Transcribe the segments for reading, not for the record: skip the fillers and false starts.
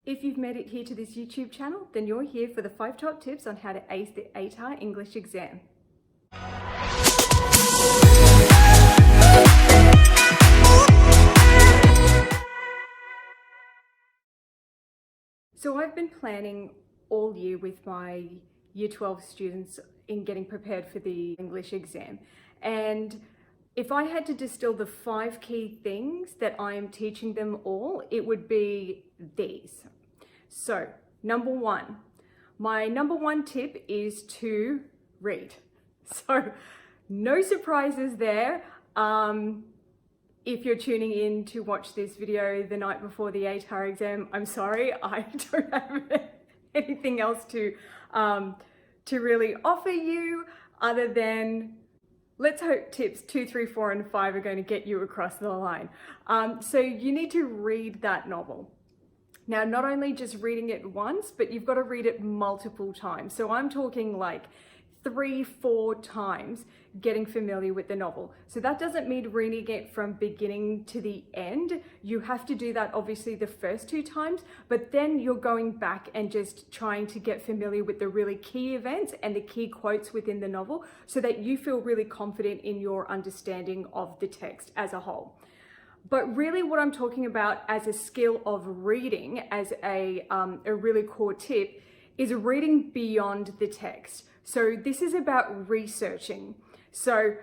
If you've made it here to this YouTube channel, then you're here for the 5 top tips on how to ace the ATAR English exam. So I've been planning all year with my Year 12 students in getting prepared for the English exam. And if I had to distill the 5 key things that I am teaching them all, it would be these. So, number 1. My number 1 tip is to read. So, no surprises there. If you're tuning in to watch this video the night before the ATAR exam, I'm sorry, I don't have anything else to really offer you other than let's hope tips 2, 3, 4, and 5 are going to get you across the line. So you need to read that novel. Now, not only just reading it once, but you've got to read it multiple times. So I'm talking like 3, 4 times getting familiar with the novel. So that doesn't mean reading it from beginning to the end. You have to do that obviously the first 2 times, but then you're going back and just trying to get familiar with the really key events and the key quotes within the novel so that you feel really confident in your understanding of the text as a whole. But really what I'm talking about as a skill of reading, as a really core tip, is reading beyond the text. So this is about researching. So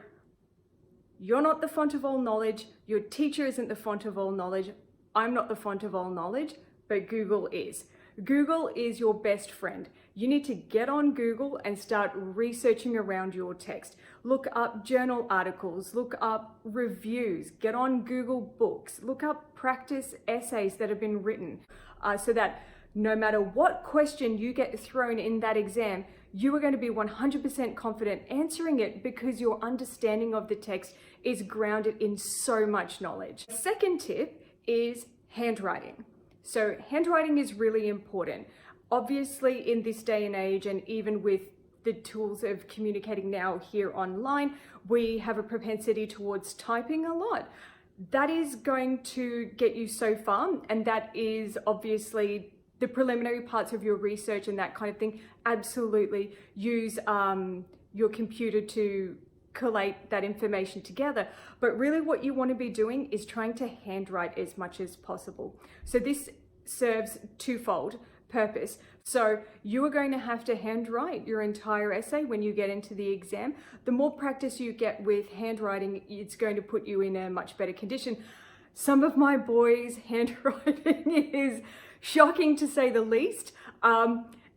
you're not the font of all knowledge, your teacher isn't the font of all knowledge, I'm not the font of all knowledge, but Google is. Google is your best friend. You need to get on Google and start researching around your text. Look up journal articles, look up reviews, get on Google Books, look up practice essays that have been written so that no matter what question you get thrown in that exam, you are going to be 100% confident answering it because your understanding of the text is grounded in so much knowledge. The second tip is handwriting. So handwriting is really important. Obviously in this day and age, and even with the tools of communicating now here online, we have a propensity towards typing a lot. That is going to get you so far, and that is obviously the preliminary parts of your research and that kind of thing. Absolutely use your computer to collate that information together. But really what you want to be doing is trying to handwrite as much as possible. So this serves twofold purpose. So you are going to have to handwrite your entire essay when you get into the exam. The more practice you get with handwriting, it's going to put you in a much better condition. Some of my boys' handwriting is shocking to say the least.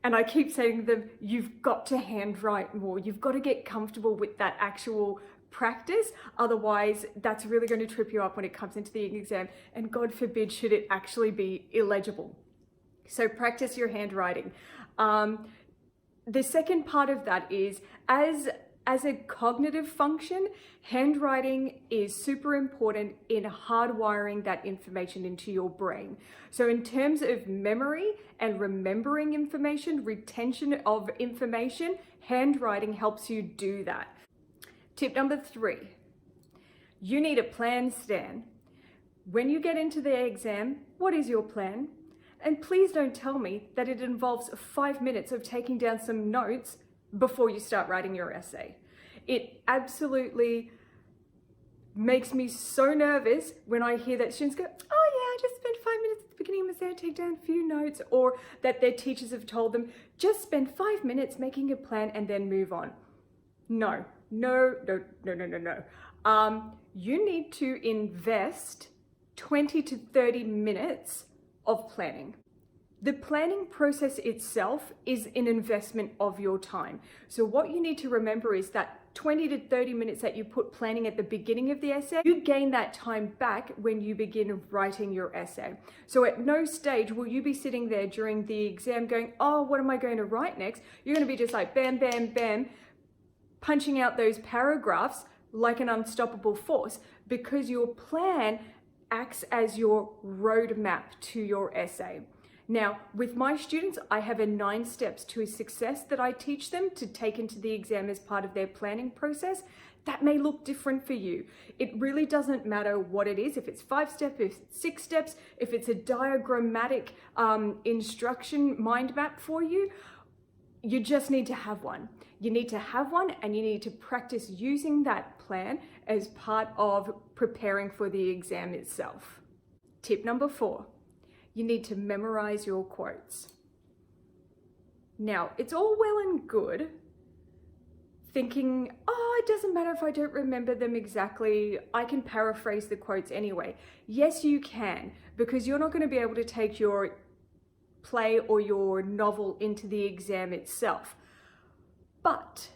And I keep saying to them, you've got to handwrite more. You've got to get comfortable with that actual practice. Otherwise, that's really going to trip you up when it comes into the exam. And God forbid, should it actually be illegible. So practice your handwriting. The second part of that is, as a cognitive function, handwriting is super important in hardwiring that information into your brain. So in terms of memory and remembering information, retention of information, handwriting helps you do that. Tip number 3, you need a plan, Stan. When you get into the exam, what is your plan? And please don't tell me that it involves 5 minutes of taking down some notes before you start writing your essay. It absolutely makes me so nervous when I hear that students go, oh yeah, I just spent 5 minutes at the beginning of my essay, take down a few notes, or that their teachers have told them, just spend 5 minutes making a plan and then move on. No. You need to invest 20 to 30 minutes of planning. The planning process itself is an investment of your time. So what you need to remember is that 20 to 30 minutes that you put planning at the beginning of the essay, you gain that time back when you begin writing your essay. So at no stage will you be sitting there during the exam going, oh, what am I going to write next? You're going to be just like bam, bam, bam, punching out those paragraphs like an unstoppable force because your plan acts as your roadmap to your essay. Now, with my students, I have a 9 steps to success that I teach them to take into the exam as part of their planning process. that may look different for you. It really doesn't matter what it is, if it's 5 steps, if it's 6 steps, if it's a diagrammatic instruction mind map for you. You just need to have one. You need to have one, and you need to practice using that plan as part of preparing for the exam itself. Tip number 4, you need to memorize your quotes. Now, it's all well and good thinking, oh, it doesn't matter if I don't remember them exactly, I can paraphrase the quotes anyway. Yes, you can, because you're not going to be able to take your play or your novel into the exam itself. But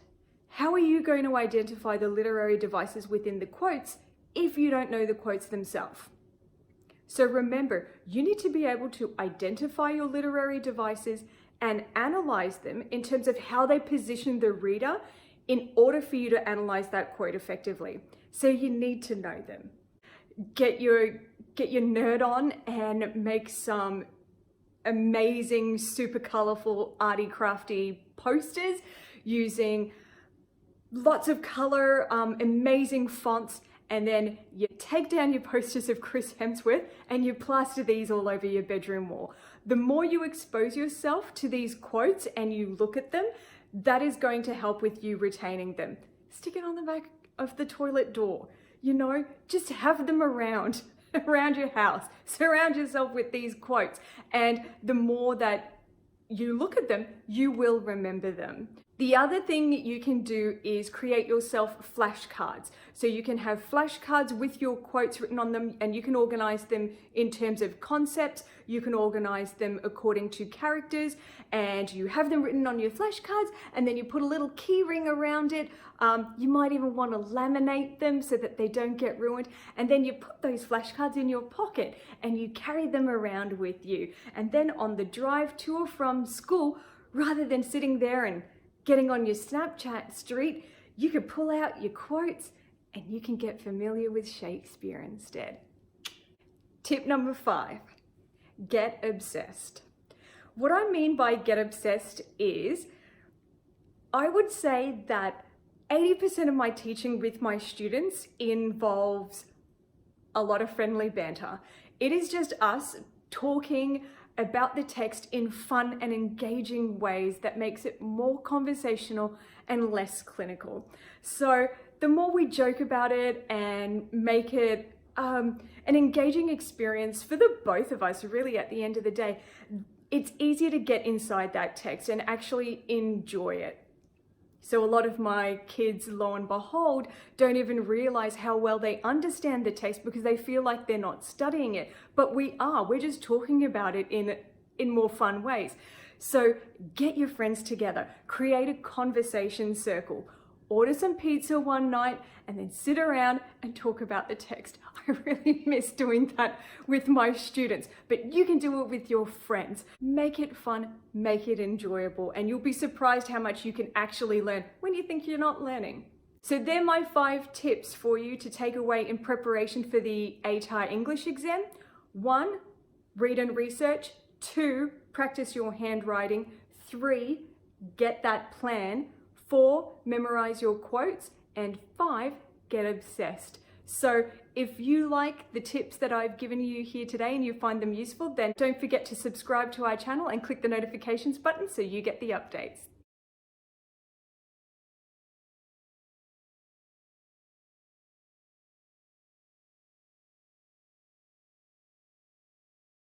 how are you going to identify the literary devices within the quotes if you don't know the quotes themselves? So remember, you need to be able to identify your literary devices and analyze them in terms of how they position the reader in order for you to analyze that quote effectively. So you need to know them. Get your nerd on and make some amazing, super colorful, arty, crafty posters using lots of color, amazing fonts, and then you take down your posters of Chris Hemsworth and you plaster these all over your bedroom wall. The more you expose yourself to these quotes and you look at them, that is going to help with you retaining them. Stick it on the back of the toilet door. You know, just have them around your house. Surround yourself with these quotes. And the more that you look at them, you will remember them. The other thing you can do is create yourself flashcards. So you can have flashcards with your quotes written on them, and you can organize them in terms of concepts. You can organize them according to characters, and you have them written on your flashcards, and then you put a little key ring around it. You might even want to laminate them so that they don't get ruined. And then you put those flashcards in your pocket and you carry them around with you. And then on the drive to or from school, rather than sitting there and getting on your Snapchat streak, you could pull out your quotes and you can get familiar with Shakespeare instead. Tip number 5, get obsessed. What I mean by get obsessed is, I would say that 80% of my teaching with my students involves a lot of friendly banter. It is just us talking about the text in fun and engaging ways that makes it more conversational and less clinical. So the more we joke about it and make it an engaging experience for the both of us, really, at the end of the day, it's easier to get inside that text and actually enjoy it. So a lot of my kids, lo and behold, don't even realize how well they understand the text because they feel like they're not studying it. But we are. We're just talking about it in more fun ways. So get your friends together, create a conversation circle, order some pizza one night, and then sit around and talk about the text. I really miss doing that with my students, but you can do it with your friends. Make it fun, make it enjoyable, and you'll be surprised how much you can actually learn when you think you're not learning. So they're my 5 tips for you to take away in preparation for the ATAR English exam. 1, read and research. 2, practice your handwriting. 3, get that plan. 4, memorize your quotes. And 5, get obsessed. So if you like the tips that I've given you here today and you find them useful, then don't forget to subscribe to our channel and click the notifications button so you get the updates.